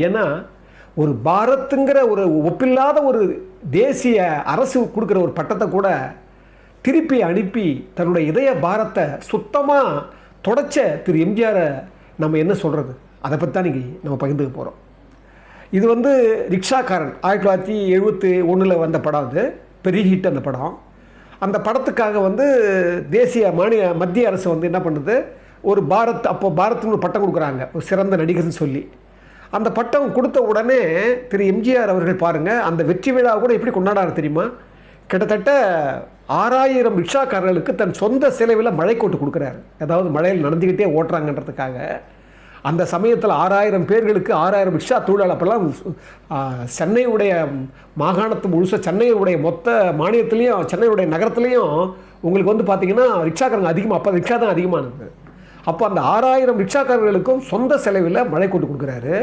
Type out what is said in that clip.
ஏன்னா ஒரு பாரத்துங்கிற ஒரு ஒப்பில்லாத ஒரு தேசிய அரசு கொடுக்குற ஒரு பட்டத்தை கூட திருப்பி அனுப்பி தன்னுடைய இதய பாரத்தை சுத்தமாக தொடச்ச திரு எம்ஜிஆரை நம்ம என்ன சொல்கிறது, அதை பற்றி தான் இன்றைக்கி நம்ம பகிர்ந்துக்க போகிறோம். இது வந்து ரிக்ஷாக்காரன் 1971 வந்த படம். அது பெரிய ஹிட் அந்த படம். அந்த படத்துக்காக வந்து மத்திய அரசு வந்து என்ன பண்ணுது, ஒரு பாரத்னு ஒரு பட்டம் கொடுக்குறாங்க, ஒரு சிறந்த நடிகர்னு சொல்லி. அந்த பட்டம் கொடுத்த உடனே திரு எம்ஜிஆர் அவர்கள் பாருங்கள், அந்த வெற்றி விழா கூட எப்படி கொண்டாடாரு தெரியுமா? கிட்டத்தட்ட 6000 ரிக்ஷாக்காரர்களுக்கு தன் சொந்த செலவில் மழைக்கோட்டு கொடுக்குறாரு. அதாவது மழையில் நடந்துக்கிட்டே ஓட்டுறாங்கன்றதுக்காக. அந்த சமயத்தில் 6000 பேர்களுக்கு 6000 ரிக்ஷா தொழிலாளர். அப்போல்லாம் சென்னையுடைய மாகாணத்து முழுசாக சென்னையுடைய மொத்த மாநிலத்திலையும் சென்னையுடைய நகரத்துலேயும் உங்களுக்கு வந்து பார்த்திங்கன்னா ரிக்ஷாக்காரங்க அதிகமாக, அப்போ ரிக்ஷா தான் அதிகமானது. அப்போ அந்த 6000 ரிக்ஷாக்காரர்களுக்கும் சொந்த செலவில் மழைக்கோட்டு கொடுக்குறாரு.